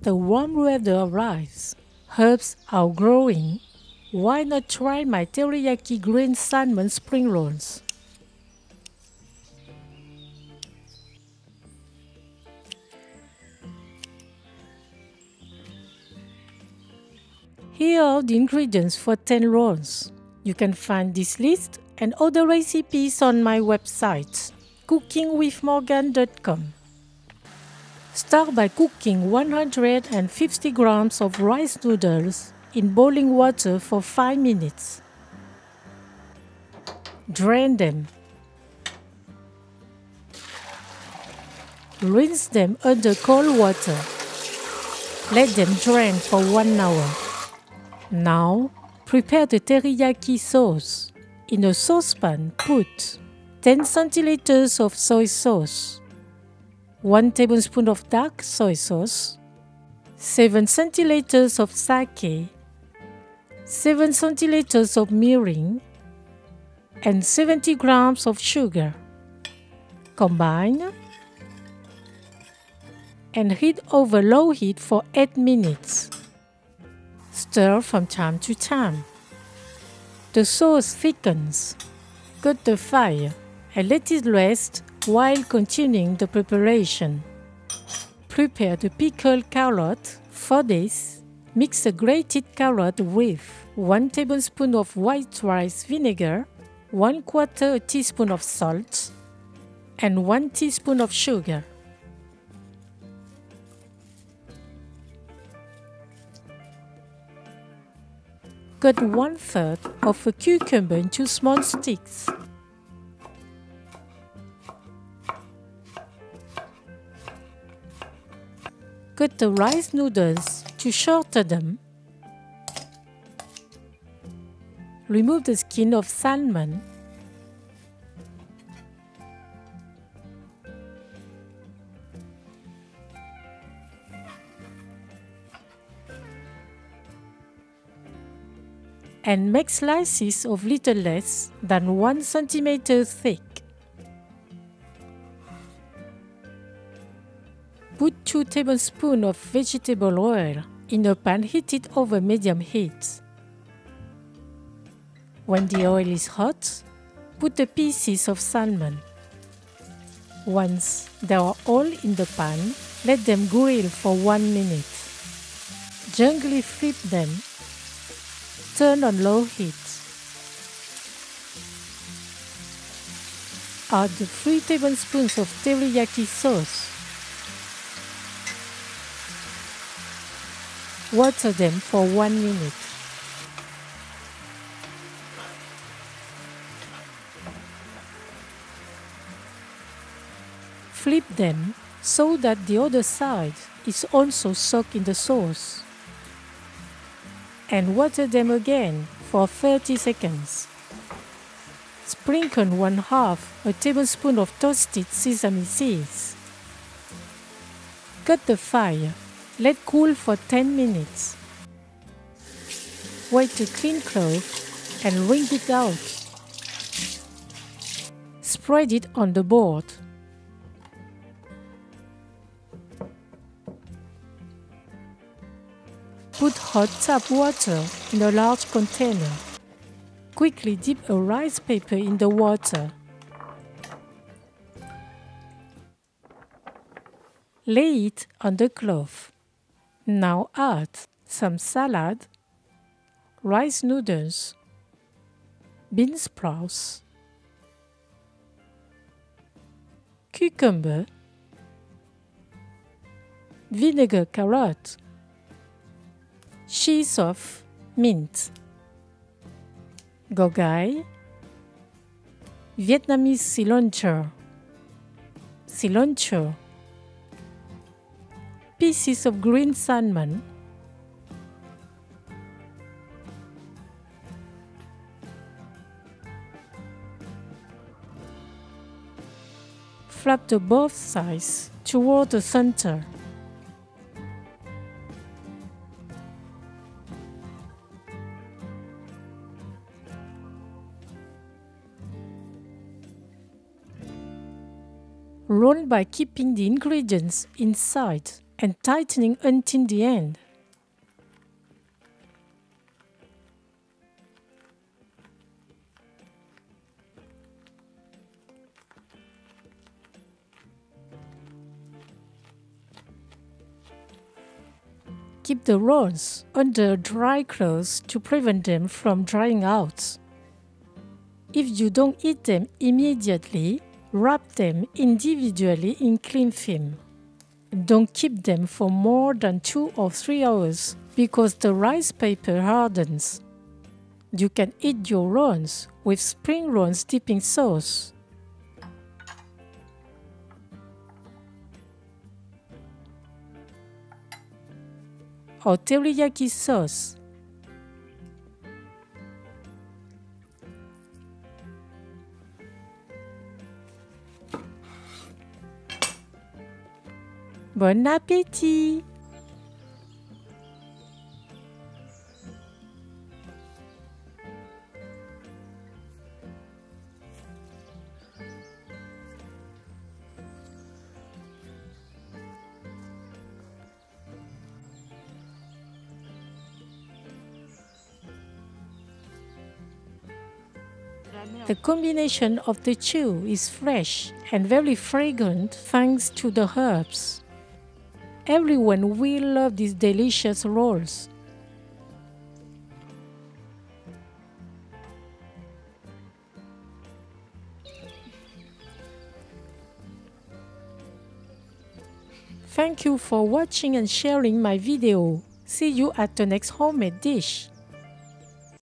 The warm weather arrives. Herbs are growing. Why not try my teriyaki green salmon spring rolls? Here are the ingredients for 10 rolls. You can find this list and other recipes on my website, cookingwithmorgane.com. Start by cooking 150 grams of rice noodles in boiling water for 5 minutes. Drain them. Rinse them under cold water. Let them drain for 1 hour. Now, prepare the teriyaki sauce. In a saucepan, put 10 centiliters of soy sauce, 1 tablespoon of dark soy sauce, 7 centiliters of sake, 7 centiliters of mirin, and 70 grams of sugar. Combine and heat over low heat for 8 minutes. Stir from time to time. The sauce thickens. Cut the fire and let it rest while continuing the preparation. Prepare the pickled carrot. For this, mix a grated carrot with 1 tablespoon of white rice vinegar, 1/4 teaspoon of salt, and 1 teaspoon of sugar. Cut 1/3 of a cucumber into small sticks. Cut the rice noodles to shorten them. Remove the skin of salmon. And make slices of little less than 1 centimeter thick. Put 2 tablespoons of vegetable oil in a pan heated over medium heat. When the oil is hot, put the pieces of salmon. Once they are all in the pan, let them grill for 1 minute. Gently flip them. Turn on low heat. Add 3 tablespoons of teriyaki sauce. Water them for 1 minute. Flip them so that the other side is also soaked in the sauce. And water them again for 30 seconds. Sprinkle 1/2 a tablespoon of toasted sesame seeds. Cut the fire. Let cool for 10 minutes. Wet a clean cloth and wring it out. Spread it on the board. Put hot tap water in a large container. Quickly dip a rice paper in the water. Lay it on the cloth. Now add some salad, rice noodles, bean sprouts, cucumber, vinegar carrot, cheese of mint, ngorgai, Vietnamese cilantro, pieces of green salmon, flap to both sides toward the center. Roll by keeping the ingredients inside and tightening until the end. Keep the rolls under dry cloth to prevent them from drying out. If you don't eat them immediately, wrap them individually in cling film. Don't keep them for more than 2 or 3 hours because the rice paper hardens. You can eat your rolls with spring rolls dipping sauce. Or teriyaki sauce. Bon appétit! The combination of the two is fresh and very fragrant thanks to the herbs. Everyone will love these delicious rolls. Thank you for watching and sharing my video. See you at the next homemade dish.